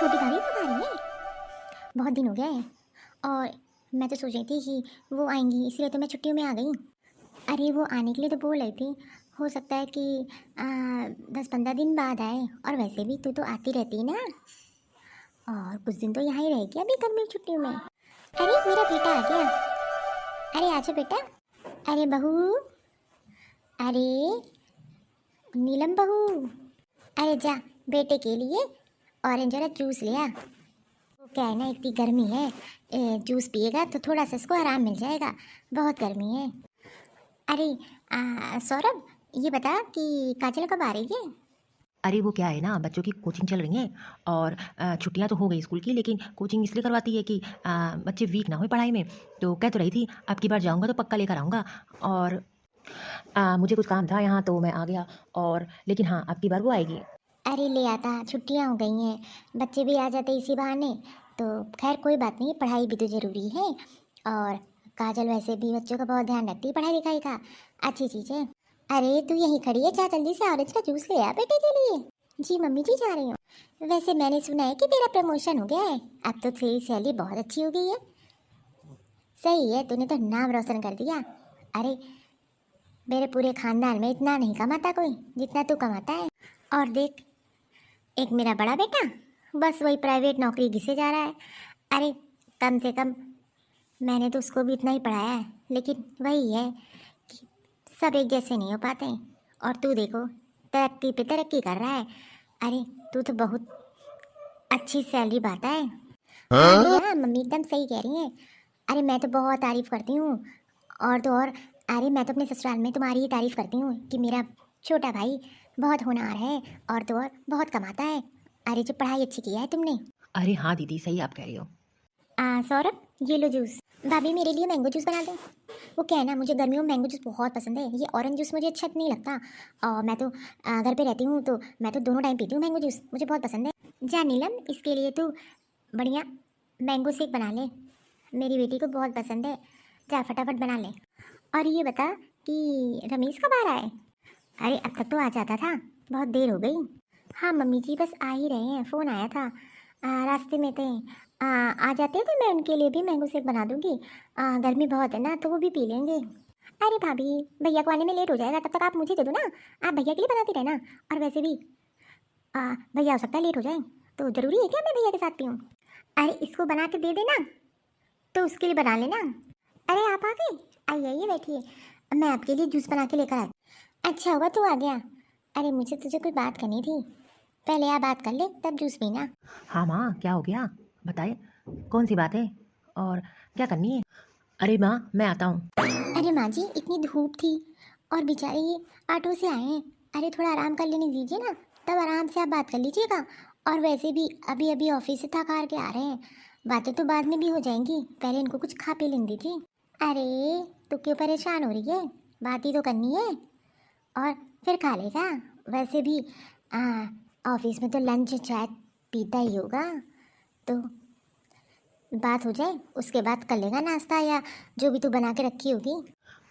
छोटी भाभी कब आ रही है? बहुत दिन हो गए हैं। और मैं तो सोच रही थी कि वो आएंगी, इसलिए तो मैं छुट्टियों में आ गई। अरे वो आने के लिए तो बोल रही थी, हो सकता है कि 10-15 दिन बाद आए। और वैसे भी तू तो आती रहती है ना, और कुछ दिन तो यहाँ ही रहेगी अभी गर्मी की छुट्टियों में। अरे मेरा बेटा आ गया। अरे आजा बेटा। अरे बहू। अरे नीलम बहू। अरे जा, बेटे के लिए ऑरेंज वाला जूस ले आ। वो क्या है ना, इतनी गर्मी है, जूस पिएगा तो थोड़ा सा इसको आराम मिल जाएगा, बहुत गर्मी है। अरे सौरभ, ये बता कि काजल कब आ रही है? अरे वो क्या है ना, बच्चों की कोचिंग चल रही है और छुट्टियां तो हो गई स्कूल की, लेकिन कोचिंग इसलिए करवाती है कि बच्चे वीक ना हो पढ़ाई में। तो कह तो रही थी अब की बार जाऊंगा तो पक्का लेकर आऊँगा। और मुझे कुछ काम था यहाँ तो मैं आ गया। और लेकिन हाँ, अब की बार वो आएगी। अरे ले आता, छुट्टियां हो गई हैं, बच्चे भी आ जाते इसी बहाने। तो खैर कोई बात नहीं, पढ़ाई भी तो ज़रूरी है। और काजल वैसे भी बच्चों का बहुत ध्यान रखती है पढ़ाई लिखाई का, अच्छी चीज़ है। अरे तू यहीं खड़ी है, जा जल्दी से ऑरेंज का जूस ले आ बेटे के लिए। जी मम्मी जी, जा रही हूँ। वैसे मैंने सुना है कि तेरा प्रमोशन हो गया है, अब तो तेरी सैलरी बहुत अच्छी हो गई है। सही है, तूने तो नाम रोशन कर दिया। अरे मेरे पूरे खानदान में इतना नहीं कमाता कोई जितना तू कमाता है। और देख, एक मेरा बड़ा बेटा, बस वही प्राइवेट नौकरी घिसे जा रहा है। अरे कम से कम मैंने तो उसको भी इतना ही पढ़ाया है, लेकिन वही है कि सब एक जैसे नहीं हो पाते। और तू देखो, तरक्की पे तरक्की कर रहा है। अरे तू तो बहुत अच्छी सैलरी पाता है। हाँ भैया, मम्मी एकदम सही कह रही हैं। अरे मैं तो बहुत तारीफ करती हूँ। और तो और, अरे मैं तो अपने ससुराल में तुम्हारी ही तारीफ करती हूँ कि मेरा छोटा भाई बहुत होनहार है, और तो और बहुत कमाता है। अरे जो पढ़ाई अच्छी किया है तुमने। अरे हाँ दीदी, सही आप कह रही हो। सौरभ, ये लो जूस। भाभी मेरे लिए मैंगो जूस बना दो। वो क्या है ना, मुझे गर्मियों में मैंगो जूस बहुत पसंद है, ये ऑरेंज जूस मुझे अच्छा नहीं लगता। और मैं तो घर पे रहती हूँ तो मैं तो दोनों टाइम पीती हूँ मैंगो जूस, मुझे बहुत पसंद है। जा नीलम, इसके लिए तू बढ़िया मैंगो शेक बना ले, मेरी बेटी को बहुत पसंद है। जा फटाफट बना ले। और ये बता कि रमेश कब आ रहा है? अरे अब तक तो आ जाता था, बहुत देर हो गई। हाँ मम्मी जी, बस आ ही रहे हैं, फ़ोन आया था, रास्ते में थे। आ जाते तो मैं उनके लिए भी मैंगो शेक बना दूंगी। गर्मी बहुत है ना, तो वो भी पी लेंगे। अरे भाभी, भैया को आने में लेट हो जाएगा, तब तक आप मुझे दे दो ना, आप भैया के लिए बनाती रहना। और वैसे भी भैया हो सकता है लेट हो जाए, तो ज़रूरी है क्या मैं भैया के साथ पीऊँ? अरे इसको बना के दे देना, तो उसके लिए बना लेना। अरे आप आ गए, आइए आइए बैठिए, मैं आपके लिए जूस बना के लेकर आती। अच्छा हुआ तू आ गया। अरे मुझे तुझे कोई बात करनी थी, पहले आप बात कर ले तब जूस पीना। हाँ माँ, क्या हो गया बताए, कौन सी बात है और क्या करनी है? अरे माँ, मैं आता हूँ। अरे माँ जी, इतनी धूप थी, और बेचारे ये ऑटो से आए हैं। अरे थोड़ा आराम कर लेने दीजिए ना, तब आराम से आप बात कर लीजिएगा। और वैसे भी अभी अभी ऑफिस से थक हार के आ रहे हैं, बातें तो बाद में भी हो जाएंगी, पहले इनको कुछ खा पी लेने दीजिए। अरे तू क्यों परेशान हो रही है, बात ही तो करनी है, और फिर खा लेगा। वैसे भी ऑफिस में तो लंच चाय पीता ही होगा, तो बात हो जाए उसके बाद कर लेगा नाश्ता या जो भी तू बना के रखी होगी।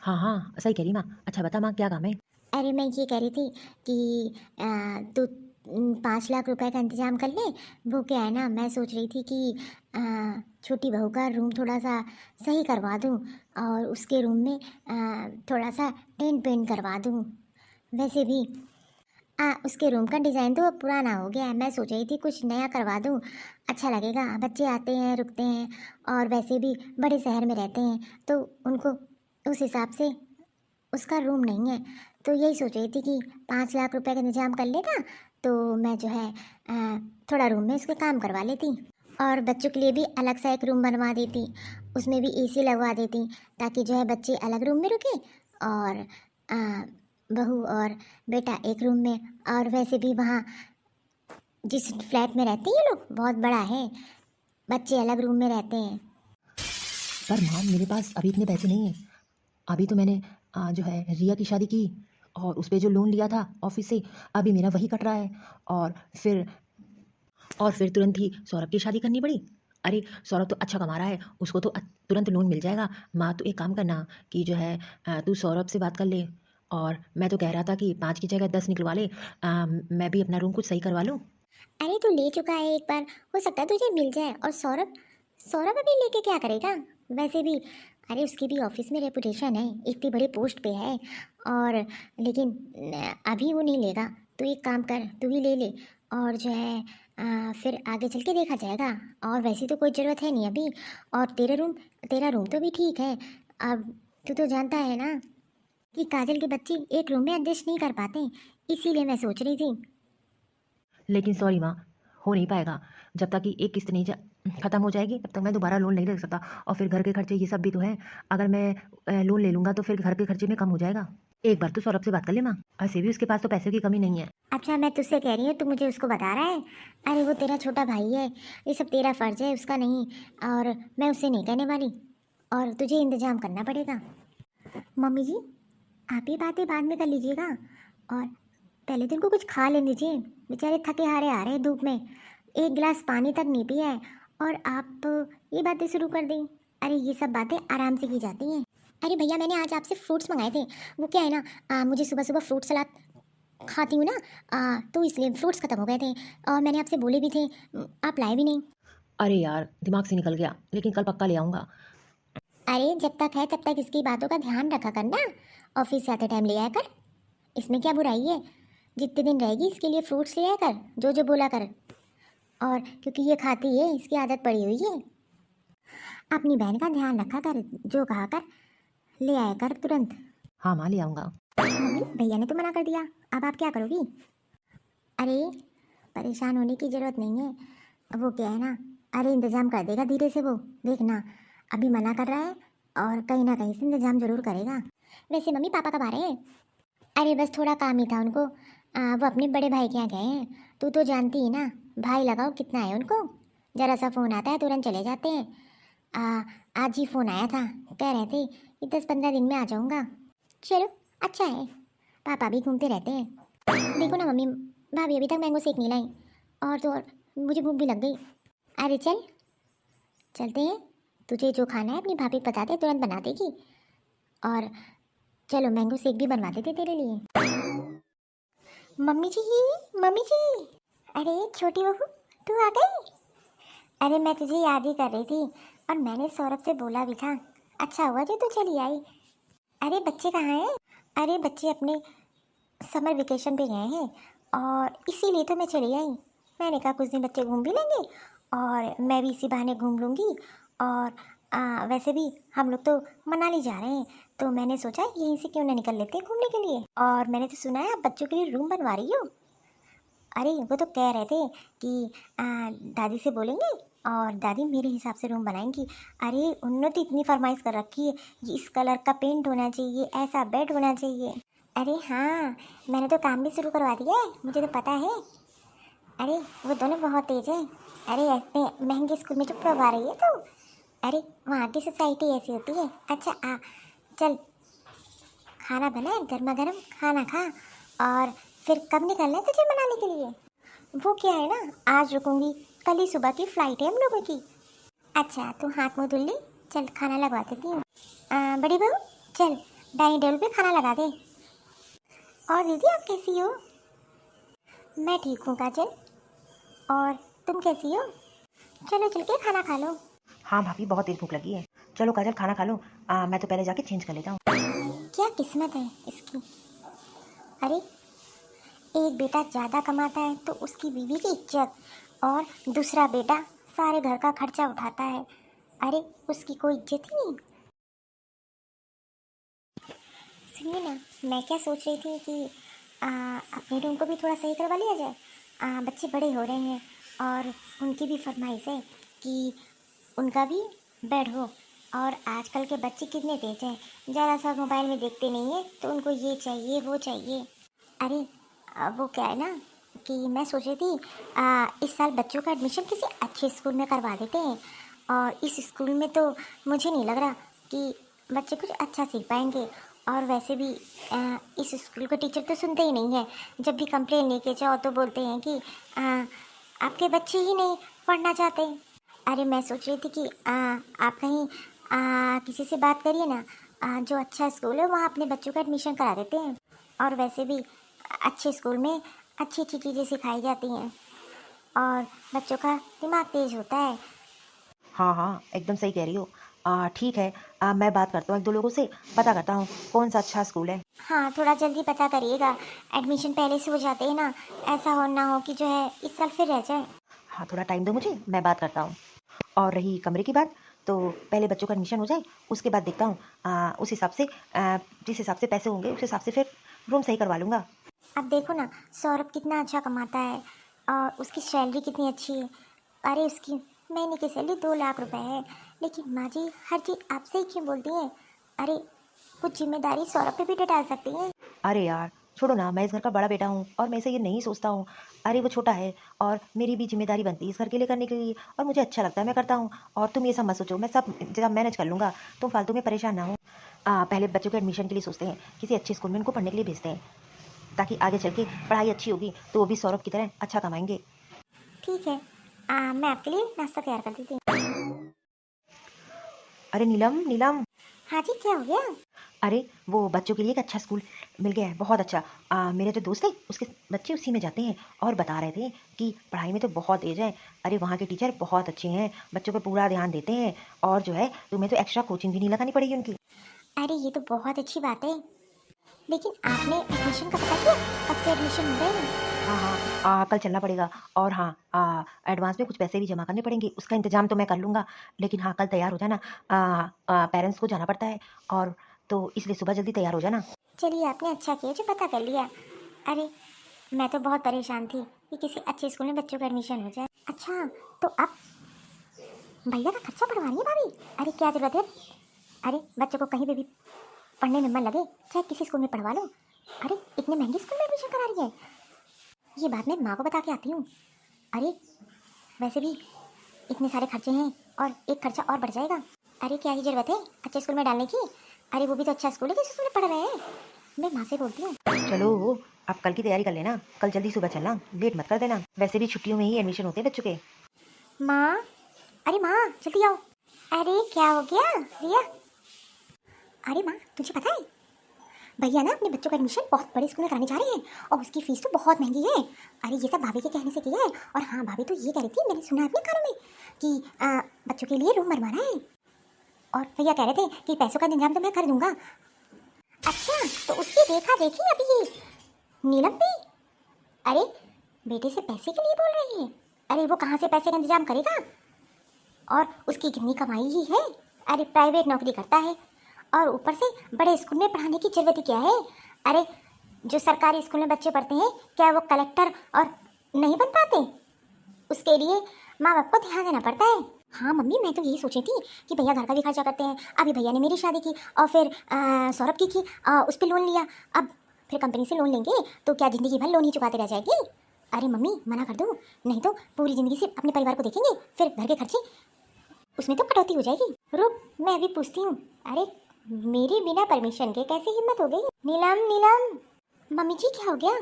हाँ हाँ, सही कह रही माँ। अच्छा बता माँ, क्या काम है? अरे मैं ये कह रही थी कि तू 5 लाख रुपए का इंतजाम कर ले। वो क्या है ना, मैं सोच रही थी कि छोटी बहू का रूम थोड़ा सा सही करवा दूँ, और उसके रूम में थोड़ा सा टेंट पेंट करवा दूँ। वैसे भी उसके रूम का डिज़ाइन तो अब पुराना हो गया है, मैं सोच रही थी कुछ नया करवा दूँ, अच्छा लगेगा। बच्चे आते हैं रुकते हैं, और वैसे भी बड़े शहर में रहते हैं, तो उनको उस हिसाब से उसका रूम नहीं है। तो यही सोच रही थी कि 5 लाख रुपए का इंतजाम कर लेता, तो मैं जो है थोड़ा रूम में उसके काम करवा लेती, और बच्चों के लिए भी अलग सा एक रूम बनवा देती, उसमें भी एसी लगवा देती, ताकि जो है बच्चे अलग रूम में रुके, और आ, बहू और बेटा एक रूम में। और वैसे भी वहाँ जिस फ्लैट में रहते हैं ये लोग बहुत बड़ा है, बच्चे अलग रूम में रहते हैं। पर माँ, मेरे पास अभी इतने पैसे नहीं हैं। अभी तो मैंने जो है रिया की शादी की, और उस पे जो लोन लिया था ऑफिस से, अभी मेरा वही कट रहा है। और फिर तुरंत ही सौरभ की शादी करनी पड़ी। अरे सौरभ तो अच्छा कमा रहा है, उसको तो तुरंत लोन मिल जाएगा। माँ तो एक काम करना कि जो है तू सौरभ से बात कर ले। और मैं तो कह रहा था कि 5 की जगह 10 निकलवा ले, मैं भी अपना रूम कुछ सही करवा लूँ। अरे तू ले चुका है एक बार, हो सकता है तुझे मिल जाए। और सौरभ, सौरभ अभी लेके क्या करेगा? वैसे भी अरे उसकी भी ऑफिस में रेपुटेशन है, इतनी बड़ी पोस्ट पे है। और लेकिन अभी वो नहीं लेगा। तू एक काम कर, तू ही ले ले। और जो है फिर आगे चल के देखा जाएगा। और वैसे तो कोई ज़रूरत है नहीं अभी। और तेरा रूम तो भी ठीक है। अब तू तो जानता है ना कि काजल के बच्चे एक रूम में एडजस्ट नहीं कर पाते, इसीलिए मैं सोच रही थी। लेकिन सॉरी माँ, हो नहीं पाएगा। जब तक कि एक किस्त नहीं ख़त्म हो जाएगी तब तक मैं दोबारा लोन नहीं ले सकता। और फिर घर के खर्चे ये सब भी तो है। अगर मैं लोन ले लूँगा तो फिर घर के खर्चे में कम हो जाएगा। एक बार तो सौरभ से बात कर ले माँ, ऐसे भी उसके पास तो पैसे की कमी नहीं है। अच्छा मैं तुझसे कह रही हूँ, तू मुझे उसको बता रहा है? अरे वो तेरा छोटा भाई है, ये सब तेरा फर्ज है, उसका नहीं। और मैं उससे नहीं कहने वाली। और तुझे इंतजाम करना पड़ेगा। मम्मी जी, आप ही बातें बाद में कर लीजिएगा। और पहले दिन को कुछ खा लेने दीजिए, बेचारे थके हारे आ रहे हैं धूप में। एक गिलास पानी तक नहीं पिया है और आप ये बातें शुरू कर दी। अरे ये सब बातें आराम से की जाती हैं। अरे भैया, मैंने आज आपसे फ्रूट्स मंगाए थे। वो क्या है ना, मुझे सुबह सुबह फ्रूट सलाद खाती हूँ ना, तो इसलिए फ्रूट्स ख़त्म हो गए थे। और मैंने आपसे बोले भी थे, आप लाए भी नहीं। अरे यार, दिमाग से निकल गया, लेकिन कल पक्का ले आऊँगा। अरे जब तक है तब तक इसकी बातों का ध्यान रखा करना। ऑफिस से आते टाइम ले आया कर, इसमें क्या बुराई है? जितने दिन रहेगी इसके लिए फ्रूट्स ले आया कर, जो जो बोला कर। और क्योंकि ये खाती है, इसकी आदत पड़ी हुई है। अपनी बहन का ध्यान रखा कर, जो कहा कर ले आया कर तुरंत। हाँ माँ, ले आऊँगा। मम्मी, भैया ने तो मना कर दिया, अब आप क्या करोगी? अरे परेशान होने की ज़रूरत नहीं है। वो क्या है ना, अरे इंतज़ाम कर देगा धीरे से वो, देखना। अभी मना कर रहा है और कहीं ना कहीं से इंतज़ाम ज़रूर करेगा। वैसे मम्मी, पापा कब आ रहे हैं? अरे बस थोड़ा काम ही था उनको। वो अपने बड़े भाई के यहाँ गए हैं। तू तो जानती ही ना, भाई लगाओ कितना है उनको। ज़रा सा फ़ोन आता है तुरंत चले जाते हैं। आज ही फ़ोन आया था, कह रहे थे कि 10-15 दिन में आ जाऊँगा। चलो अच्छा है, पापा भी घूमते रहते हैं। देखो ना मम्मी, भाभी अभी तक मैंगो शेक नहीं लाई। और तो और मुझे भूख भी लग गई। अरे चल, चलते हैं। तुझे जो खाना है अपनी भाभी को बता दे, तुरंत बना देगी। और चलो मैंगो शेक भी बनवा देते तेरे लिए। मम्मी जी, मम्मी जी। अरे छोटी बहू, तू आ गई? अरे मैं तुझे याद ही कर रही थी, और मैंने सौरभ से बोला भी था। अच्छा हुआ जो तू चली आई। अरे बच्चे कहाँ हैं? अरे बच्चे अपने समर वेकेशन पे गए हैं, और इसीलिए तो मैं चली आई। मैंने कहा कुछ दिन बच्चे घूम भी लेंगे और मैं भी इसी बहाने घूम लूँगी। और वैसे भी हम लोग तो मनाली जा रहे हैं, तो मैंने सोचा यहीं से क्यों ना निकल लेते हैं घूमने के लिए। और मैंने तो सुना है आप बच्चों के लिए रूम बनवा रही हो। अरे वो तो कह रहे थे कि दादी से बोलेंगे और दादी मेरे हिसाब से रूम बनाएंगी। अरे उन्होंने तो इतनी फरमाइश कर रखी है, ये इस कलर का पेंट होना चाहिए, ऐसा बेड होना चाहिए। अरे हाँ, मैंने तो काम भी शुरू करवा दिया है, मुझे तो पता है। अरे वो दोनों बहुत तेज है। अरे ऐसे महंगे स्कूल में जो पढ़वा रही है तो, अरे वहाँ की सोसाइटी ऐसी होती है। अच्छा चल, खाना बना, गर्मा गर्म खाना खा। और फिर कब निकलना है तुझे मनाली के लिए? वो क्या है ना, आज रुकूंगी, कल ही सुबह की फ्लाइट है हम लोगों की। अच्छा तू हाथ मुँह धुल ली, चल खाना लगवा देती हूँ। बड़ी बहू, चल डाइनिंग टेबल पे खाना लगा दे। और दीदी आप कैसी हो? मैं ठीक हूँ काजल, और तुम कैसी हो? चलो चल के खाना खा लो। हाँ भाभी, बहुत तेज भूख लगी है। चलो काजल, खाना खा लो। मैं तो पहले जाके चेंज कर लेता हूँ। क्या किस्मत है इसकी। अरे एक बेटा ज़्यादा कमाता है तो उसकी बीवी की इज्जत, और दूसरा बेटा सारे घर का खर्चा उठाता है, अरे उसकी कोई इज्जत ही नहीं। सुनिए ना, मैं क्या सोच रही थी कि अपने रूम को भी थोड़ा सही करवा लिया जाए। बच्चे बड़े हो रहे हैं और उनकी भी फरमाइश है कि उनका भी बेड हो। और आजकल के बच्चे कितने तेज हैं, ज़रा सा मोबाइल में देखते नहीं है तो उनको ये चाहिए वो चाहिए। अरे वो क्या है ना कि मैं सोच रही थी इस साल बच्चों का एडमिशन किसी अच्छे स्कूल में करवा देते हैं। और इस स्कूल में तो मुझे नहीं लग रहा कि बच्चे कुछ अच्छा सीख पाएंगे। और वैसे भी इस स्कूल के टीचर तो सुनते ही नहीं है, जब भी कंप्लेन लेके जाओ तो बोलते हैं कि आपके बच्चे ही नहीं पढ़ना चाहते। अरे मैं सोच रही थी कि आप कहीं किसी से बात करिए ना, जो अच्छा स्कूल है वहाँ अपने बच्चों का एडमिशन करा देते हैं। और वैसे भी अच्छे स्कूल में अच्छी अच्छी चीज़ें सिखाई जाती हैं। और बच्चों का दिमाग तेज होता है। हाँ हाँ, एकदम सही कह रही हो। ठीक है, मैं बात करता हूँ एक दो लोगों से, पता करता हूँ कौन सा अच्छा स्कूल है। हाँ, थोड़ा जल्दी पता करिएगा, एडमिशन पहले से हो जाते हैं ना, ऐसा हो ना हो कि जो है इस साल फिर रह जाए। हाँ, थोड़ा टाइम दो मुझे, मैं बात करता हूँ। और रही कमरे की बात, तो पहले बच्चों का एडमिशन हो जाए, उसके बाद देखता हूँ उस हिसाब से, जिस हिसाब से पैसे होंगे उस हिसाब से फिर रूम सही करवा लूँगा। अब देखो ना, सौरभ कितना अच्छा कमाता है और उसकी सैलरी कितनी अच्छी है। अरे उसकी महीने की सैलरी 2 लाख रुपए है, लेकिन माँ जी हर चीज़ आपसे ही क्यों बोलती हैं? अरे कुछ जिम्मेदारी सौरभ पे भी डाल सकती हैं। अरे यार छोड़ो ना, मैं इस घर का बड़ा बेटा हूँ और मैं इसे ये नहीं सोचता हूँ। अरे वो छोटा है और मेरी भी जिम्मेदारी बनती है इस घर के लिए करने के लिए, और मुझे अच्छा लगता है, मैं करता हूँ। और तुम ये सब मत सोचो, मैं सब जब मैनेज कर लूँगा, तुम फालतू में परेशान ना हो। पहले बच्चों के एडमिशन के लिए सोचते हैं, किसी अच्छे स्कूल में उनको पढ़ने के लिए भेजते हैं, ताकि आगे चल के पढ़ाई अच्छी होगी तो वो भी सौरभ की तरह अच्छा कमाएंगे। ठीक है, मैं आपके लिए नाश्ता तैयार कर देती हूँ। अरे नीलम नीलम, हाँ जी, क्या हो गया? अरे वो बच्चों के लिए एक अच्छा स्कूल मिल गया है, बहुत अच्छा। मेरे जो दोस्त है उसके बच्चे उसी में जाते हैं और बता रहे थे कि पढ़ाई में तो बहुत तेज है। अरे वहाँ के टीचर बहुत अच्छे हैं, बच्चों पर पूरा ध्यान देते हैं, और जो है तुम्हें तो एक्स्ट्रा कोचिंग भी नहीं लगानी पड़ेगी उनकी। अरे ये तो बहुत अच्छी बात है, लेकिन आपने एडमिशन का पता किया? कब से एडमिशन हो रहे हैं? हाँ हाँ, कल चलना पड़ेगा। और हाँ, एडवांस में कुछ पैसे भी जमा करने पड़ेंगे, उसका इंतजाम तो मैं कर लूँगा। लेकिन हाँ, कल तैयार हो जाना, पेरेंट्स को जाना पड़ता है, और तो इसलिए सुबह जल्दी तैयार हो जाना। चलिए, आपने अच्छा किया जो पता कर लिया। अरे मैं तो बहुत परेशान थी कि किसी अच्छे स्कूल में बच्चों का एडमिशन हो जाए। अच्छा, तो आप भैया का खर्चा बढ़वा रही है भाभी? अरे क्या जरूरत है? अरे बच्चों को कहीं पे भी पढ़ने में मन लगे, चाहे किसी स्कूल में पढ़वा लो। अरे इतने महंगे स्कूल में एडमिशन करा रही है, ये बात मैं माँ को बता के आती हूँ। अरे वैसे भी इतने सारे खर्चे हैं और एक खर्चा और बढ़ जाएगा। अरे क्या ही जरूरत है अच्छे स्कूल में डालने की? अरे वो भी तो अच्छा स्कूल है जिस स्कूल में पढ़ रहे हैं। मैं माँ से बोलती हूँ। चलो आप कल की तैयारी कर लेना, कल जल्दी सुबह चलना, लेट मत कर देना, वैसे भी छुट्टियों में ही एडमिशन होते हैं बच्चों के। माँ, अरे माँ जल्दी आओ। अरे क्या हो गया रिया? अरे माँ, तुझे पता है भैया ना अपने बच्चों का एडमिशन बहुत बड़े स्कूल में कराने जा रहे हैं, और उसकी फीस तो बहुत महंगी है। अरे ये सब भाभी के कहने से किया है। और हाँ, भाभी तो ये कह रही थी, मैंने सुना अपने कानों में कि बच्चों के लिए रूम बनवाना है, और भैया कह रहे थे कि पैसों का इंतजाम तो मैं कर दूंगा। अच्छा, तो उसकी देखा देखी अभी ये नीलम भी अरे बेटे से पैसे के लिए बोल रही है। अरे वो कहाँ से पैसे का इंतजाम करेगा, और उसकी कितनी कमाई ही है। अरे प्राइवेट नौकरी करता है, और ऊपर से बड़े स्कूल में पढ़ाने की जरूरत ही क्या है? अरे जो सरकारी स्कूल में बच्चे पढ़ते हैं, क्या वो कलेक्टर और नहीं बन पाते? उसके लिए माँ बाप को ध्यान देना पड़ता है। हाँ मम्मी, मैं तो यही सोची थी कि भैया घर का भी खर्चा करते हैं। अभी भैया ने मेरी शादी की और फिर सौरभ की उस पर लोन लिया। अब फिर कंपनी से लोन लेंगे तो क्या जिंदगी भर लोन ही चुकाते रह जाएगी? अरे मम्मी मना कर दो, नहीं तो पूरी जिंदगी से अपने परिवार को देखेंगे, फिर घर के खर्चे उसमें तो कटौती हो जाएगी। रुक, मैं अभी पूछती हूँ। अरे मेरी बिना परमिशन के कैसे हिम्मत हो गई? नीलम नीलम, मम्मी जी क्या हो गया?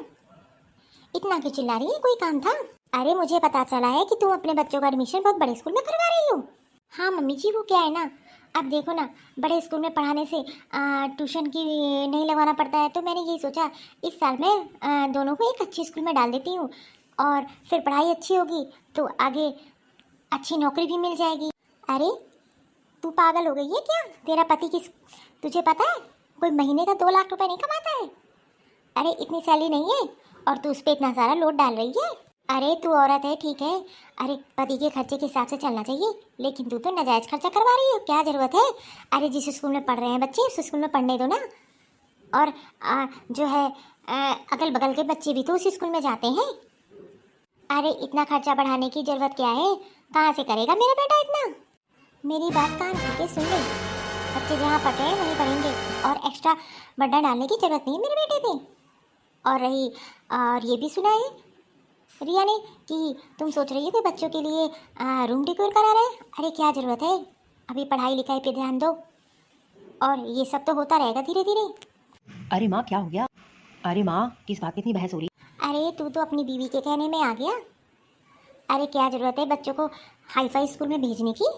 इतना क्यों चिल्ला रही है, कोई काम था? अरे मुझे पता चला है कि तुम अपने बच्चों का एडमिशन बहुत बड़े स्कूल में करवा रही हो। हाँ मम्मी जी, वो क्या है ना, अब देखो ना, बड़े स्कूल में पढ़ाने से ट्यूशन की नहीं लगवाना पड़ता है, तो मैंने यही सोचा इस साल मैं दोनों को एक अच्छे स्कूल में डाल देती हूँ, और फिर पढ़ाई अच्छी होगी तो आगे अच्छी नौकरी भी मिल जाएगी। अरे तू पागल हो गई है क्या? तेरा पति किस, तुझे पता है कोई महीने का 2 लाख रुपए नहीं कमाता है। अरे इतनी सैलरी नहीं है और तू उस पर इतना सारा लोड डाल रही है। अरे तू औरत है ठीक है, अरे पति के खर्चे के हिसाब से चलना चाहिए, लेकिन तू तो नाजायज खर्चा करवा रही है, क्या जरूरत है? अरे जिस स्कूल में पढ़ रहे हैं बच्चे उस स्कूल में पढ़ने दो ना। और जो है अगल बगल के बच्चे भी तो उस स्कूल में जाते हैं। अरे इतना खर्चा बढ़ाने की जरूरत क्या है? कहाँ से करेगा मेरा बेटा इतना? मेरी बात कान खोल के सुन ले, बच्चे जहाँ पढ़ रहे हैं वहीं पढ़ेंगे, और एक्स्ट्रा बर्डन डालने की जरूरत नहीं है मेरे बेटे पे। और रही और ये भी सुना है रिया ने कि तुम सोच रही हो कि बच्चों के लिए रूम डेकोर करा रहे हैं। अरे क्या ज़रूरत है, अभी पढ़ाई लिखाई पे ध्यान दो, और ये सब तो होता रहेगा धीरे धीरे। अरे माँ क्या हो गया? अरे माँ किस बात की इतनी बहस हो रही? अरे तू तो अपनी बीवी के कहने में आ गया। अरे क्या ज़रूरत है बच्चों को हाई फाई स्कूल में भेजने की?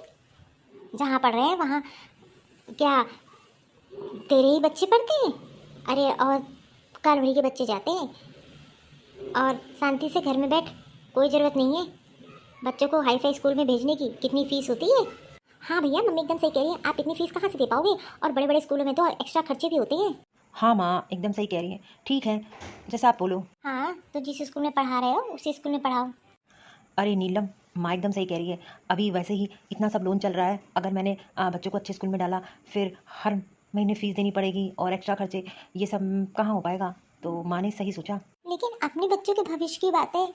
जहाँ पढ़ रहे हैं वहाँ क्या तेरे ही बच्चे पढ़ते हैं? अरे और काल भरी के बच्चे जाते हैं, और शांति से घर में बैठ, कोई ज़रूरत नहीं है बच्चों को हाई फाई स्कूल में भेजने की कितनी फीस होती है। हाँ भैया, मम्मी एकदम सही कह रही है, आप इतनी फीस कहाँ से दे पाओगे, और बड़े बड़े स्कूलों में तो एक्स्ट्रा खर्चे भी होते हैं। हाँ माँ, एकदम सही कह रही हैं। ठीक है, जैसा आप बोलो। हाँ, तो जिस स्कूल में पढ़ा रहे हो उसी स्कूल में पढ़ाओ। अरे नीलम, माँ एकदम सही कह रही है। अभी वैसे ही इतना सब लोन चल रहा है, अगर मैंने बच्चों को अच्छे स्कूल में डाला, फिर हर महीने फीस देनी पड़ेगी और एक्स्ट्रा खर्चे, ये सब कहाँ हो पाएगा। तो माँ ने सही सोचा। लेकिन अपने बच्चों के भविष्य की बात है,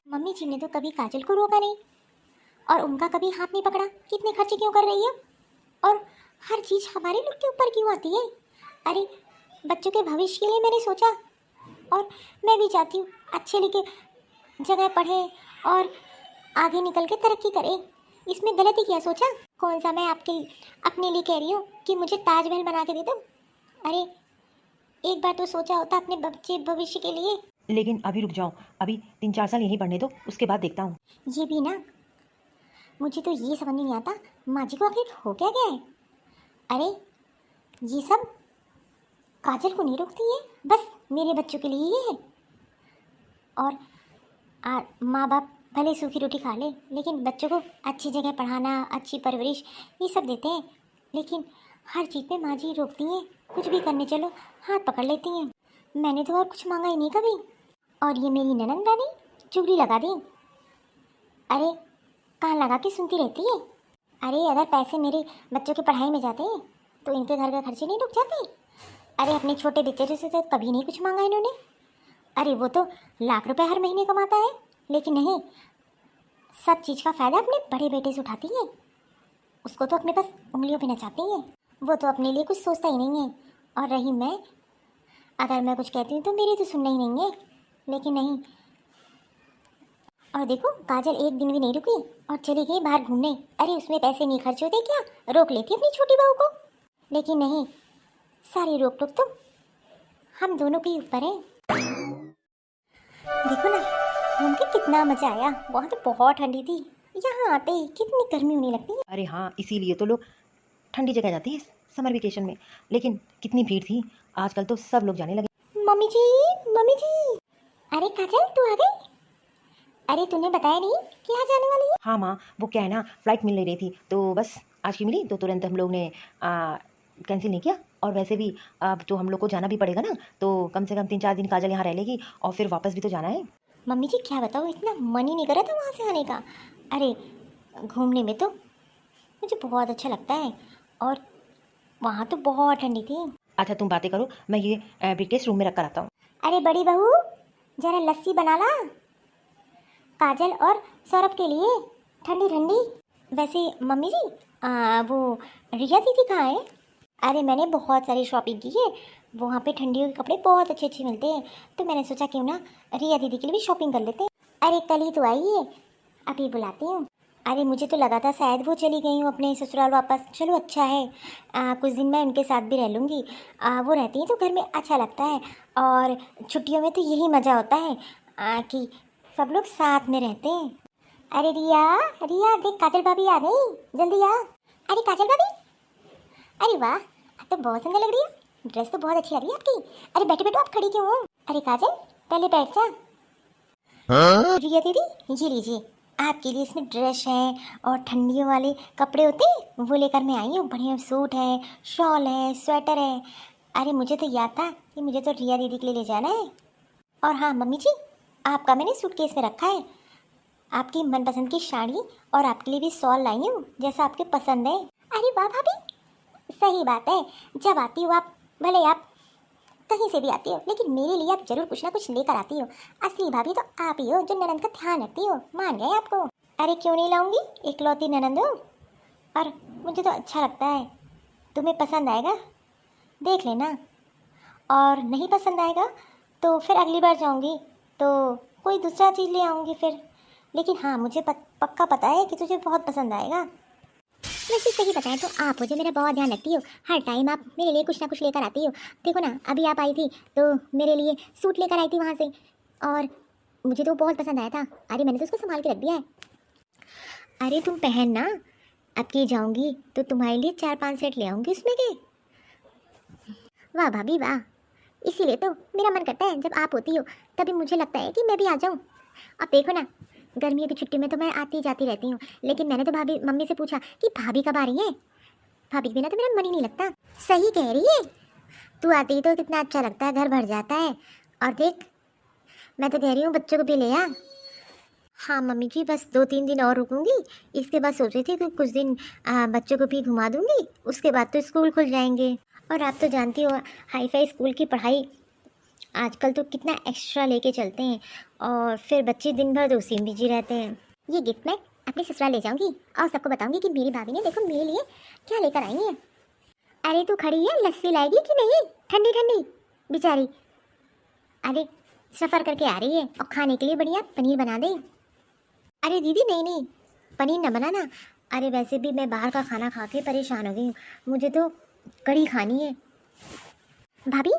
मम्मी जी ने तो कभी काजल को रोका नहीं और उनका कभी हाथ नहीं पकड़ा कि इतने खर्चे क्यों कर रही है, और हर चीज़ हमारे लोग के ऊपर क्यों आती है। अरे बच्चों के भविष्य के लिए मैंने सोचा, और मैं भी चाहती हूँ अच्छे लिखे जगह पढ़े और आगे निकल के तरक्की करे। इसमें गलती क्या सोचा। कौन सा मैं आपके अपने लिए कह रही हूँ कि मुझे ताजमहल बना के दे दो। अरे एक बार तो सोचा होता अपने बच्चे भविष्य के लिए। लेकिन अभी रुक जाओ, अभी 3-4 साल यहीं पढ़ने दो, उसके बाद देखता हूँ। ये भी ना, मुझे तो ये समझ नहीं आता माँ जी को आखिर हो क्या गया है। अरे ये सब काजल को नहीं रोकती है, बस मेरे बच्चों के लिए ही है। और माँ बाप भले सूखी रोटी खा ले, लेकिन बच्चों को अच्छी जगह पढ़ाना, अच्छी परवरिश, ये सब देते हैं। लेकिन हर चीज़ पे माँ जी रोकती हैं, कुछ भी करने चलो हाथ पकड़ लेती हैं। मैंने तो और कुछ मांगा ही नहीं कभी, और ये मेरी ननंद ने चुगली लगा दी। अरे कान लगा के सुनती रहती है। अरे अगर पैसे मेरे बच्चों की पढ़ाई में जाते तो इनके घर का खर्चे नहीं रुक जाते। अरे अपने छोटे बेटे से तो कभी नहीं कुछ मांगा इन्होंने। अरे वो तो लाख रुपए हर महीने कमाता है, लेकिन नहीं, सब चीज़ का फ़ायदा अपने बड़े बेटे से उठाती है। उसको तो अपने पास उंगलियों पे नचाती है। वो तो अपने लिए कुछ सोचता ही नहीं है। और रही मैं, अगर मैं कुछ कहती हूँ तो मेरी तो सुनना ही नहीं है। लेकिन नहीं, और देखो काजल एक दिन भी नहीं रुकी और चली गई बाहर घूमने। अरे उसमें पैसे नहीं खर्च होते क्या, रोक लेती अपनी छोटी बहू को। लेकिन नहीं, सारी रोक टोक तो हम दोनों के ऊपर है। देखो ना, घूम के कितना मजा आया। वहाँ तो बहुत ठंडी थी, यहाँ आते ही कितनी गर्मी होने लगती है। अरे हाँ, इसीलिए तो लोग ठंडी जगह जाते हैं समर वेकेशन में। लेकिन कितनी भीड़ थी, आजकल तो सब लोग जाने लगे। मम्मी जी, मम्मी जी। अरे काजल तू आ गई। अरे तूने बताया नहीं कि यहाँ जाने वाली है। हाँ माँ, वो क्या है ना, फ्लाइट मिल नहीं रही थी, तो बस आज की मिली तो तुरंत हम लोग ने कैंसिल नहीं किया। और वैसे भी अब तो हम लोग को जाना भी पड़ेगा ना, तो कम से कम 3-4 दिन काजल यहाँ रह लेगी और फिर वापस भी तो जाना है। मम्मी जी क्या बताओ, इतना मन ही नहीं कर रहा था वहाँ से आने का। अरे घूमने में तो मुझे बहुत अच्छा लगता है, और वहाँ तो बहुत ठंडी थी। अच्छा तुम बातें करो, मैं ये ब्रीफकेस रूम में रख कर आता हूँ। अरे बड़ी बहू, जरा लस्सी बना ला काजल और सौरभ के लिए, ठंडी ठंडी। वैसे मम्मी जी, वो रिया दीदी कहाँ है। अरे मैंने बहुत सारी शॉपिंग की है, वहाँ पे ठंडियों के कपड़े बहुत अच्छे अच्छे मिलते हैं, तो मैंने सोचा क्यों ना रिया दीदी के लिए भी शॉपिंग कर लेते हैं। अरे कल ही तो आई है, अभी बुलाती हूँ। अरे मुझे तो लगा था शायद वो चली गई हूँ अपने ससुराल वापस। चलो अच्छा है, कुछ दिन मैं उनके साथ भी रह लूँगी। वो रहती हैं तो घर में अच्छा लगता है, और छुट्टियों में तो यही मज़ा होता है कि सब लोग साथ में रहते हैं। अरे रिया, रिया देख काजल भाभी आ गई, जल्दी आ। अरे काजल भाभी, अरे वाह, आप तो बहुत सुंदर लग रही है, ड्रेस तो बहुत अच्छी लग रही है आपकी। अरे बैठो बैठो, आप खड़ी क्यों हो। अरे काजल पहले बैठ जा। रिया दीदी ये लीजिए, आपके लिए इसमें ड्रेस है और ठंडियों वाले कपड़े होते हैं वो लेकर मैं आई हूँ। बढ़िया सूट है, शॉल है, स्वेटर है। अरे मुझे तो याद था कि मुझे तो रिया दीदी के लिए ले जाना है। और हाँ मम्मी जी, आपका मैंने सूटकेस में रखा है, आपकी मनपसंद की साड़ी और आपके लिए भी शॉल लाई हूँ जैसा आपके पसंद है। अरे वाह भाभी, सही बात है, जब आती हो आप, भले आप कहीं से भी आती हो, लेकिन मेरे लिए आप जरूर कुछ ना कुछ लेकर आती हो। असली भाभी तो आप ही हो जो ननंद का ध्यान रखती हो, मान गए आपको। अरे क्यों नहीं लाऊंगी, इकलौती ननंद हो, और मुझे तो अच्छा लगता है। तुम्हें पसंद आएगा देख लेना, और नहीं पसंद आएगा तो फिर अगली बार जाऊंगी तो कोई दूसरा चीज़ ले आऊँगी फिर। लेकिन हाँ मुझे पक्का पता है कि तुझे बहुत पसंद आएगा। वैसे सही बताएं तो आप हो जो मेरा बहुत ध्यान रखती हो, हर टाइम आप मेरे लिए कुछ ना कुछ लेकर आती हो। देखो ना, अभी आप आई थी तो मेरे लिए सूट लेकर आई थी वहाँ से, और मुझे तो बहुत पसंद आया था। अरे मैंने तो उसको संभाल के रख दिया है। अरे तुम पहनना, अब की जाऊँगी तो तुम्हारे लिए 4-5 सेट ले आऊँगी उसमें के। वाह भाभी वाह, इसीलिए तो मेरा मन करता है जब आप होती हो तभी मुझे लगता है कि मैं भी आ जाऊँ। अब देखो ना, गर्मियों की छुट्टी में तो मैं आती जाती रहती हूँ, लेकिन मैंने तो भाभी मम्मी से पूछा कि भाभी कब आ रही है। भाभी के बिना तो मेरा मन ही नहीं लगता। सही कह रही है, तू आती तो कितना अच्छा लगता है, घर भर जाता है। और देख, मैं तो कह रही हूँ बच्चों को भी ले आ। हाँ मम्मी जी, बस 2-3 दिन और रुकूंगी, इसके बाद सोच रही थी कि कुछ दिन बच्चों को भी घुमा दूंगी, उसके बाद तो स्कूल खुल जाएंगे। और आप तो जानती हो हाई फाई स्कूल की पढ़ाई आजकल तो कितना एक्स्ट्रा लेके चलते हैं, और फिर बच्चे दिन भर तो उसी में बिजी रहते हैं। ये गिफ्ट मैं अपने ससुराल ले जाऊंगी और सबको बताऊंगी कि मेरी भाभी ने देखो मेरे लिए क्या लेकर आई है। अरे तू खड़ी है, लस्सी लाएगी कि नहीं, ठंडी ठंडी बेचारी। अरे सफ़र करके आ रही है और खाने के लिए बढ़िया पनीर बना दे। अरे दीदी नहीं नहीं, पनीर न बनाना। अरे वैसे भी मैं बाहर का खाना खा के परेशान हो गई हूँ, मुझे तो कढ़ी खानी है। भाभी,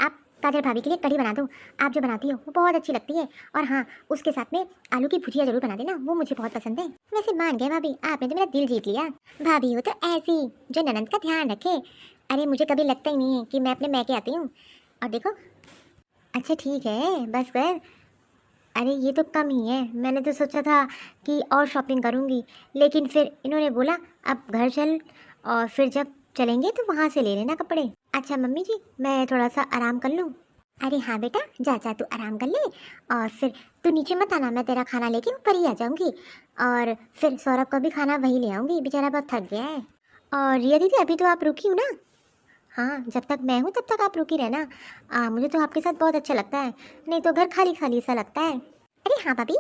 आप काजल भाभी के लिए कढ़ी बना दो, आप जो बनाती हो वो बहुत अच्छी लगती है। और हाँ, उसके साथ में आलू की भुजिया जरूर बना देना, वो मुझे बहुत पसंद है। वैसे मान गए भाभी, आपने तो मेरा दिल जीत लिया। भाभी हो तो ऐसी जो ननंद का ध्यान रखे। अरे मुझे कभी लगता ही नहीं है कि मैं अपने मैके आती हूँ। और देखो, अच्छा ठीक है बस कर। अरे ये तो कम ही है, मैंने तो सोचा था कि और शॉपिंग करूँगी, लेकिन फिर इन्होंने बोला अब घर चल, और फिर जब चलेंगे तो वहाँ से ले लेना कपड़े। अच्छा मम्मी जी, मैं थोड़ा सा आराम कर लूँ। अरे हाँ बेटा, जा जा तू आराम कर ले, और फिर तू नीचे मत आना, मैं तेरा खाना लेके ऊपर ही आ जाऊँगी। और फिर सौरभ का भी खाना वहीं ले आऊँगी, बेचारा बहुत थक गया है। और रिया दीदी, अभी तो आप रुकी हो ना? हाँ, जब तक मैं हूँ तब तक आप रुकी रहना। मुझे तो आपके साथ बहुत अच्छा लगता है, नहीं तो घर खाली खाली सा लगता है। अरे हाँ भाभी,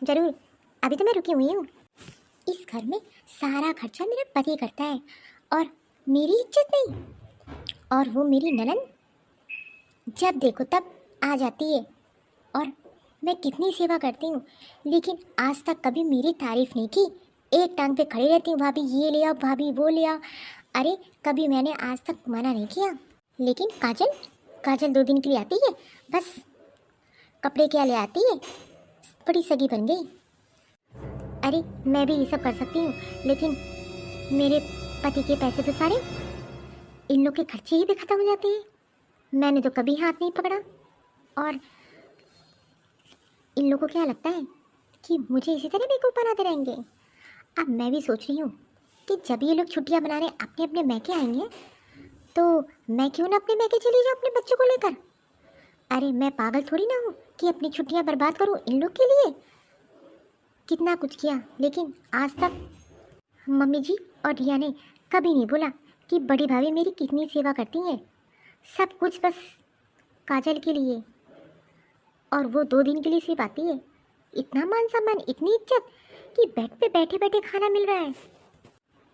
ज़रूर, अभी तो मैं रुकी हुई हूँ। इस घर में सारा खर्चा मेरा पति करता है, और मेरी इज्जत नहीं। और वो मेरी ननद जब देखो तब आ जाती है, और मैं कितनी सेवा करती हूँ, लेकिन आज तक कभी मेरी तारीफ नहीं की। एक टांग पे खड़ी रहती हूँ, भाभी ये ले आओ, भाभी वो ले आओ। अरे कभी मैंने आज तक मना नहीं किया। लेकिन काजल, काजल 2 दिन के लिए आती है, बस कपड़े क्या ले आती है, बड़ी सगी बन गई। अरे मैं भी ये सब कर सकती हूँ, लेकिन मेरे पति के पैसे तो सारे इन लोग के खर्चे ही भी खत्म हो जाते हैं। मैंने तो कभी हाथ नहीं पकड़ा, और इन लोगों को क्या लगता है कि मुझे इसी तरह बेवकूफ़ बनाते रहेंगे। अब मैं भी सोच रही हूँ कि जब ये लोग छुट्टियाँ मनाने अपने अपने मैके आएंगे, तो मैं क्यों ना अपने मैके चली जाऊँ अपने बच्चों को लेकर। अरे मैं पागल थोड़ी ना हूँ कि अपनी छुट्टियाँ बर्बाद करूँ इन लोग के लिए। कितना कुछ किया, लेकिन आज तक मम्मी जी और रिया ने कभी नहीं बोला कि बड़ी भाभी मेरी कितनी सेवा करती हैं। सब कुछ बस काजल के लिए, और वो 2 दिन के लिए सिर्फ आती है। इतना मान सम्मान, इतनी इज्जत कि बेड पे बैठे बैठे खाना मिल रहा है,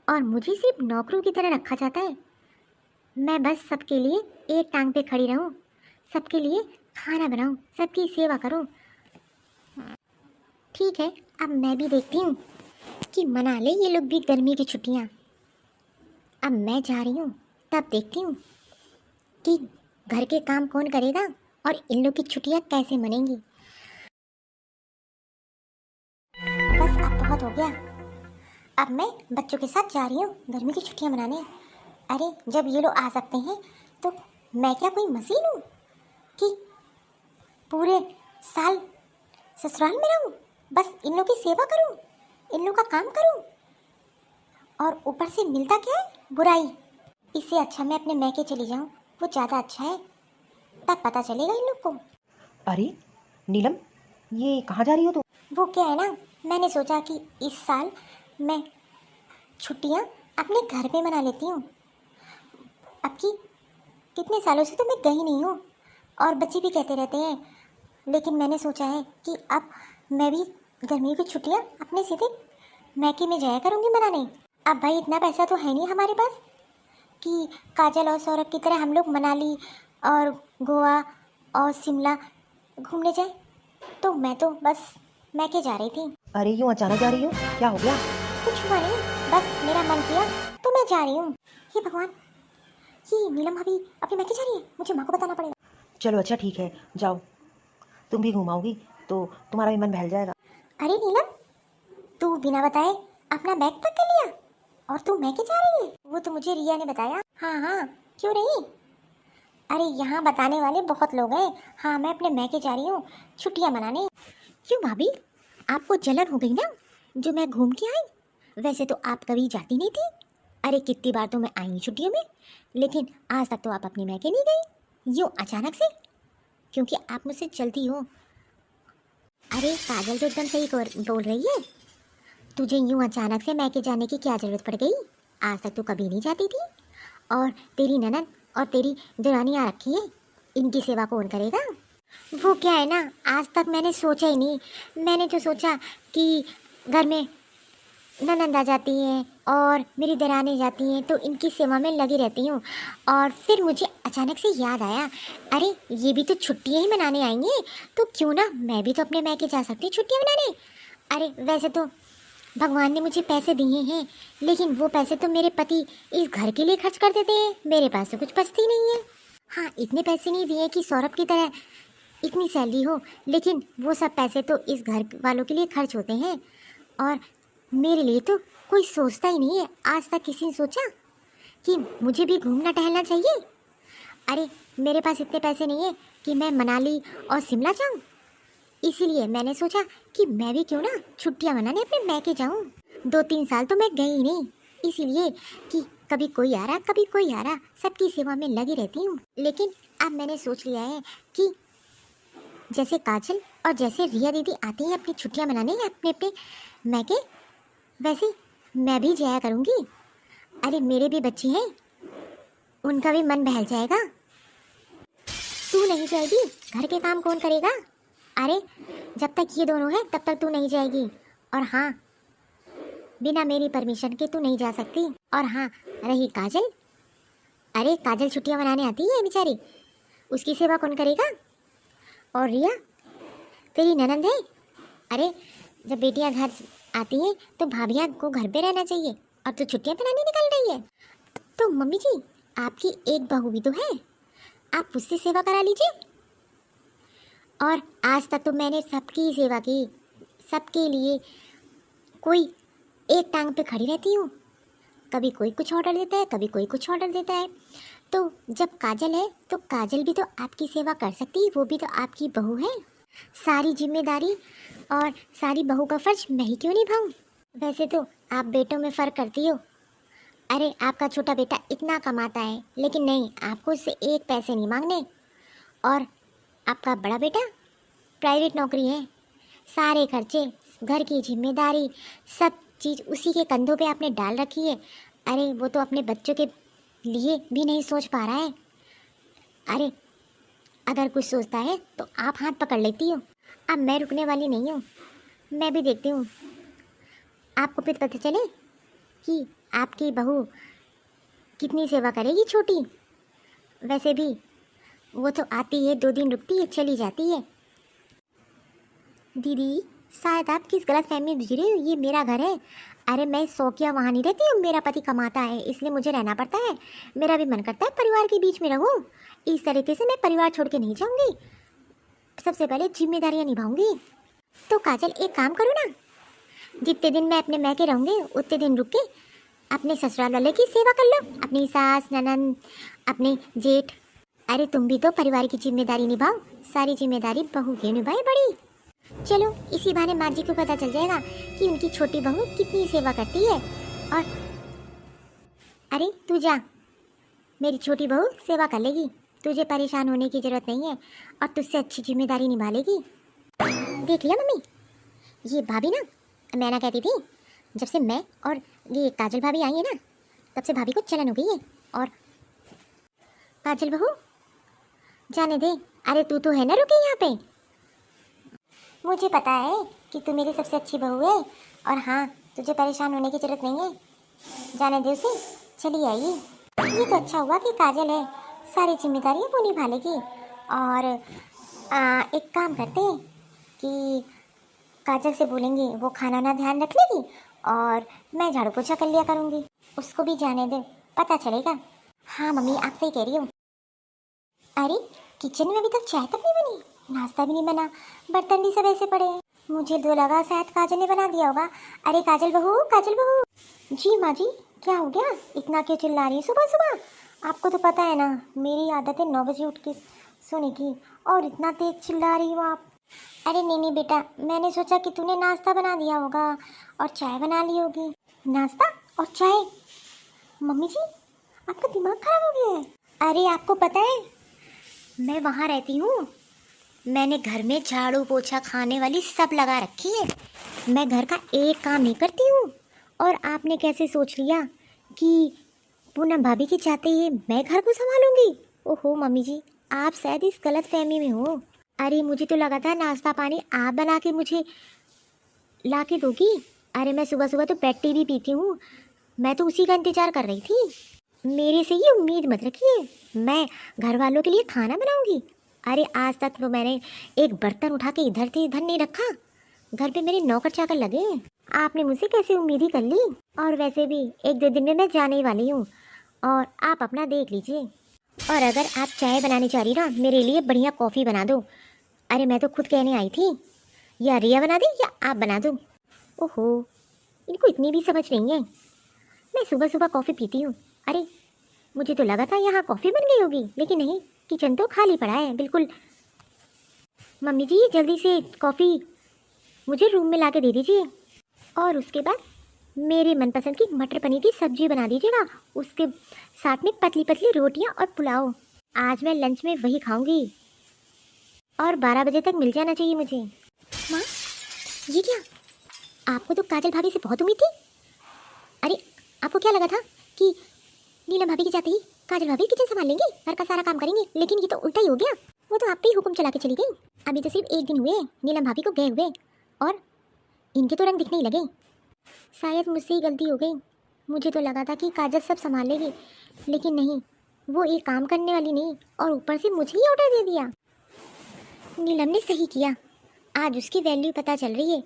और मुझे सिर्फ नौकरों की तरह रखा जाता है। मैं बस सबके लिए एक टांग पे खड़ी रहूं, सबके लिए खाना बनाऊं, सबकी सेवा करूं। ठीक है, अब मैं भी देखती हूँ कि मना ले ये लोग भी गर्मी की छुट्टियाँ। अब मैं जा रही हूँ, तब देखती हूँ कि घर के काम कौन करेगा और इन लोग की छुट्टियाँ कैसे मनेंगी। बस अब बहुत हो गया, अब मैं बच्चों के साथ जा रही हूँ गर्मी की छुट्टियाँ मनाने। अरे जब ये लोग आ सकते हैं तो मैं क्या कोई मशीन हूँ कि पूरे साल ससुराल में रहूँ, बस इन लोग की सेवा करूँ, इन लोग का काम करूँ, और ऊपर से मिलता क्या है, बुराई। इससे अच्छा मैं अपने मैके चली जाऊँ, वो ज़्यादा अच्छा है, तब पता चलेगा इन लोग को। अरे नीलम, ये कहाँ जा रही हो तुम? वो क्या है ना, मैंने सोचा कि इस साल मैं छुट्टियाँ अपने घर पे मना लेती हूँ। अब की कितने सालों से तो मैं गई नहीं हूँ, और बच्चे भी कहते रहते हैं, लेकिन मैंने सोचा है कि अब मैं भी गर्मियों की छुट्टियाँ अपने सीधे मैके में जाया करूँगी मनाने। अब भाई इतना पैसा तो है नहीं हमारे पास कि काजल और सौरभ की तरह हम लोग मनाली और गोवा और शिमला घूमने जाए, तो मैं तो बस मैके जा रही थी। अरे यूँ अचानक जा रही हो, क्या हो गया? कुछ हुआ नहीं, बस मेरा मन किया तो मैं जा रही हूँ। हे भगवान, ये नीलम भाभी अपने मैके जा रही है, मुझे माँ को बताना पड़ेगा। चलो अच्छा ठीक है, जाओ, तुम भी घुमाओगी तो तुम्हारा भी मन बहल जाएगा। अरे नीलम, तू बिना बताए अपना बैग पैक कर लिया और तू मैके जा रही है? वो तो मुझे रिया ने बताया। हाँ हाँ, क्यों नहीं। अरे यहाँ बताने वाले बहुत लोग हैं। हाँ, मैं अपने मैके जा रही हूँ छुट्टियाँ मनाने। क्यों भाभी, आपको जलन हो गई ना जो मैं घूम के आई? वैसे तो आप कभी जाती नहीं थी। अरे कितनी बार तो मैं आई हूँ छुट्टियों में, लेकिन आज तक तो आप अपने मैके नहीं गई, यूँ अचानक से, क्योंकि आप मुझसे चलती हो। अरे काजल तो एकदम सही बोल रही है। तुझे यूँ अचानक से मैके जाने की क्या ज़रूरत पड़ गई? आज तक तो कभी नहीं जाती थी। और तेरी ननद और तेरी दुरानी आ रखी है, इनकी सेवा कौन करेगा? वो क्या है ना, आज तक मैंने सोचा ही नहीं। मैंने जो सोचा कि घर में ननद आ जाती हैं और मेरी दरानी जाती हैं तो इनकी सेवा में लगी रहती हूँ। और फिर मुझे अचानक से याद आया, अरे ये भी तो छुट्टियाँ ही मनाने आएंगे, तो क्यों ना मैं भी तो अपने मैके जा सकती हूँ छुट्टियाँ मनाने। अरे वैसे तो भगवान ने मुझे पैसे दिए हैं, लेकिन वो पैसे तो मेरे पति इस घर के लिए खर्च कर देते हैं, मेरे पास तो कुछ बचती नहीं है। हाँ, इतने पैसे नहीं दिए कि सौरभ की तरह इतनी सैलरी हो, लेकिन वो सब पैसे तो इस घर वालों के लिए खर्च होते हैं, और मेरे लिए तो कोई सोचता ही नहीं है। आज तक किसी ने सोचा कि मुझे भी घूमना टहलना चाहिए? अरे मेरे पास इतने पैसे नहीं है कि मैं मनाली और शिमला जाऊं, इसीलिए मैंने सोचा कि मैं भी क्यों ना छुट्टियां मनाने अपने मैके जाऊं। 2-3 साल तो मैं गई ही नहीं, इसीलिए कि कभी कोई आ रहा कभी कोई आ रहा, सबकी सेवा में लगी रहती हूँ। लेकिन अब मैंने सोच लिया है कि जैसे काजल और जैसे रिया दीदी आती हैं अपनी छुट्टियां मनाने अपने अपने मैके, वैसे मैं भी जाया करूँगी। अरे मेरे भी बच्चे हैं, उनका भी मन बहल जाएगा। तू नहीं जाएगी, घर के काम कौन करेगा? अरे जब तक ये दोनों हैं तब तक तू नहीं जाएगी। और हाँ, बिना मेरी परमिशन के तू नहीं जा सकती। और हाँ, रही काजल, अरे काजल छुट्टियां मनाने आती है बेचारी, उसकी सेवा कौन करेगा? और रिया तेरी ननद है। अरे जब बेटियां घर आती हैं तो भाभियां को घर पे रहना चाहिए, और तू छुट्टियां मनाने निकल रही है। तो मम्मी जी, आपकी एक बहू भी तो है, आप उससे सेवा करा लीजिए। और आज तक तो मैंने सबकी सेवा की, सबके लिए कोई एक टांग पे खड़ी रहती हूँ। कभी कोई कुछ ऑर्डर देता है, कभी कोई कुछ ऑर्डर देता है। तो जब काजल है तो काजल भी तो आपकी सेवा कर सकती है, वो भी तो आपकी बहू है। सारी जिम्मेदारी और सारी बहू का फर्ज मैं ही क्यों निभाऊं? वैसे तो आप बेटों में फ़र्क करती हो। अरे आपका छोटा बेटा इतना कमाता है, लेकिन नहीं, आपको उससे एक पैसे नहीं मांगने। और आपका बड़ा बेटा प्राइवेट नौकरी है, सारे खर्चे, घर की जिम्मेदारी, सब चीज़ उसी के कंधों पे आपने डाल रखी है। अरे वो तो अपने बच्चों के लिए भी नहीं सोच पा रहा है। अरे अगर कुछ सोचता है तो आप हाथ पकड़ लेती हो। अब मैं रुकने वाली नहीं हूँ, मैं भी देखती हूँ। आपको फिर पता चले कि आपकी बहू कितनी सेवा करेगी छोटी। वैसे भी वो तो आती है, 2 दिन रुकती है, चली जाती है। दीदी शायद आप किस गलत फहमी में जी रहे हो, ये मेरा घर है। अरे मैं शौकिया वहाँ नहीं रहती हूँ, मेरा पति कमाता है इसलिए मुझे रहना पड़ता है। मेरा भी मन करता है परिवार के बीच में रहूँ, इस तरीके से मैं परिवार छोड़ के नहीं जाऊँगी। सबसे पहले जिम्मेदारियाँ निभाऊंगी। तो काजल एक काम करो ना, जितने दिन मैं अपने मैके रहूँगी उतने दिन रुक के अपने ससुराल वाले की सेवा कर लो, अपनी सास ननद अपने जेठ। अरे तुम भी तो परिवार की जिम्मेदारी निभाओ, सारी जिम्मेदारी बहू की निभाए बड़ी। चलो इसी बहाने माँ जी को पता चल जाएगा कि उनकी छोटी बहू कितनी सेवा करती है। और अरे तू जा, मेरी छोटी बहू सेवा कर लेगी, तुझे परेशान होने की ज़रूरत नहीं है, और तुझसे अच्छी जिम्मेदारी निभा लेगी। देख लिया मम्मी, ये भाभी ना, मैं ना कहती थी, जब से मैं और ये काजल भाभी आई है ना, तब से भाभी को चलन हो गई है। और काजल बहू जाने दे, अरे तू तो है ना रुकी यहाँ पे। मुझे पता है कि तू मेरी सबसे अच्छी बहू है, और हाँ तुझे परेशान होने की ज़रूरत नहीं है, जाने दे उसे, चली आएगी। ये तो अच्छा हुआ कि काजल है, सारी जिम्मेदारियाँ वो निभा लेगी। और एक काम करते हैं कि काजल से बोलेंगे वो खाना ना ध्यान रख लेगी, और मैं झाड़ू पोछा कर लिया करूँगी, उसको भी जाने दे, पता चलेगा। हाँ मम्मी आप सही कह रही हो। अरे किचन में अभी तक चाय तक नहीं बनी, नाश्ता भी नहीं बना, बर्तन भी सब ऐसे पड़े हैं। मुझे तो लगा शायद काजल ने बना दिया होगा। अरे काजल बहू, काजल बहू। जी माँ जी, क्या हो गया, इतना क्यों चिल्ला रही है सुबह सुबह? आपको तो पता है ना मेरी आदत है 9 बजे उठ के सोने की, और इतना तेज चिल्ला रही हो आप। अरे नहीं बेटा, मैंने सोचा कि तूने नाश्ता बना दिया होगा और चाय बना ली होगी। नाश्ता और चाय? मम्मी जी, आपका दिमाग खराब हो गया है। अरे आपको पता है, मैं वहाँ रहती हूँ, मैंने घर में झाड़ू पोछा खाने वाली सब लगा रखी है। मैं घर का एक काम नहीं करती हूँ। और आपने कैसे सोच लिया कि पूनम भाभी की चाहते ही मैं घर को संभालूंगी? ओहो मम्मी जी, आप शायद इस गलत फहमी में हो। अरे मुझे तो लगा था नाश्ता पानी आप बना के मुझे ला के दोगी। अरे मैं सुबह सुबह तो बेड टी भी पीती हूँ, मैं तो उसी का इंतजार कर रही थी। मेरे से ये उम्मीद मत रखिए मैं घर वालों के लिए खाना बनाऊंगी। अरे आज तक तो मैंने एक बर्तन उठा के इधर से इधर नहीं रखा। घर पे मेरे नौकर चाकर लगे हैं। आपने मुझसे कैसे उम्मीद ही कर ली? और वैसे भी एक दो दिन में मैं जाने ही वाली हूँ, और आप अपना देख लीजिए। और अगर आप चाय बनानी चाह रही ना, मेरे लिए बढ़िया कॉफ़ी बना दो। अरे मैं तो खुद कहने आई थी, या रिया बना दे या आप बना दो। ओहो, इनको इतनी भी समझ नहीं है। मैं सुबह सुबह कॉफ़ी पीती हूँ। अरे मुझे तो लगा था यहाँ कॉफ़ी बन गई होगी, लेकिन नहीं, किचन तो खाली पड़ा है बिल्कुल। मम्मी जी जल्दी से कॉफ़ी मुझे रूम में ला के दे दीजिए, और उसके बाद मेरे मनपसंद की मटर पनीर की सब्जी बना दीजिएगा, उसके साथ में पतली पतली रोटियाँ और पुलाव। आज मैं लंच में वही खाऊंगी, और 12 बजे तक मिल जाना चाहिए मुझे। माँ, ये क्या? आपको तो काजल भाभी से बहुत उम्मीद थी। अरे आपको क्या लगा था कि नीलम भाभी की जाते ही काजल भाभी किचन संभाल लेंगी, घर का सारा काम करेंगे? लेकिन ये तो उल्टा ही हो गया। वो तो आप पे ही हुक्म चला के चली गई। अभी तो सिर्फ एक दिन हुए नीलम भाभी को गए हुए, और इनके तो रंग दिखने ही लगे। शायद मुझसे ही गलती हो गई। मुझे तो लगा था कि काजल सब संभाल लेगी, लेकिन नहीं, वो एक काम करने वाली नहीं, और ऊपर से मुझे ही ऑर्डर दे दिया। नीलम ने सही किया, आज उसकी वैल्यू पता चल रही है।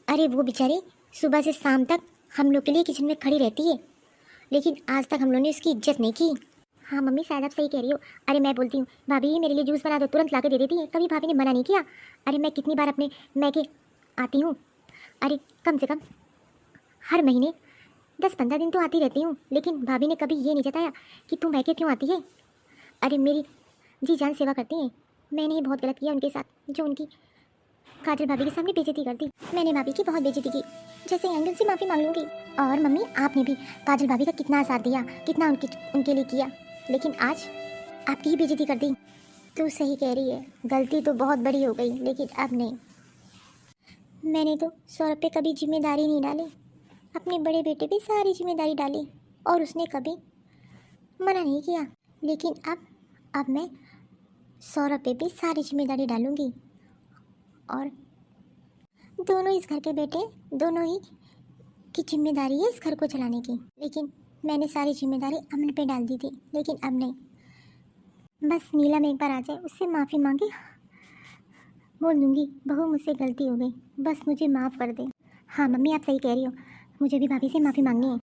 अरे वो बेचारी सुबह से शाम तक हम लोग के लिए किचन में खड़ी रहती है, लेकिन आज तक हम लोगों ने उसकी इज्जत नहीं की। हाँ मम्मी, शायद आप सही कह रही हो। अरे मैं बोलती हूँ भाभी मेरे लिए जूस बना दो, तुरंत ला के दे देती है। कभी भाभी ने मना नहीं किया। अरे मैं कितनी बार अपने मैके आती हूँ, अरे कम से कम हर महीने 10-15 दिन तो आती रहती हूँ, लेकिन भाभी ने कभी ये नहीं जताया कि तू मैके क्यों आती है। अरे मेरी जी जान सेवा करती हैं। मैंने ही बहुत गलत किया उनके साथ, जो उनकी काजल भाभी के सामने बेइज्जती कर दी। मैंने भाभी की बहुत बेइज्जती की, जैसे आएंगे उनसे माफ़ी मांग लूँगी। और मम्मी आपने भी काजल भाभी का कितना साथ दिया, कितना उनके लिए किया, लेकिन आज आपकी ही बेइज्जती कर दी। तू सही कह रही है, गलती तो बहुत बड़ी हो गई, लेकिन अब नहीं। मैंने तो सौरभ पे कभी जिम्मेदारी नहीं डाली, अपने बड़े बेटे पे सारी जिम्मेदारी डाली, और उसने कभी मना नहीं किया। लेकिन अब मैं सौरभ पे भी सारी जिम्मेदारी डालूंगी, और दोनों इस घर के बेटे, दोनों ही की जिम्मेदारी है इस घर को चलाने की। लेकिन मैंने सारी जिम्मेदारी अमन पे डाल दी थी, लेकिन अब नहीं। बस नीलम एक बार आ जाए, उससे माफ़ी मांगे, बोल दूंगी बहू मुझसे गलती हो गई, बस मुझे माफ़ कर दे। हाँ मम्मी आप सही कह रही हो, मुझे भी भाभी से माफ़ी मांगनी है।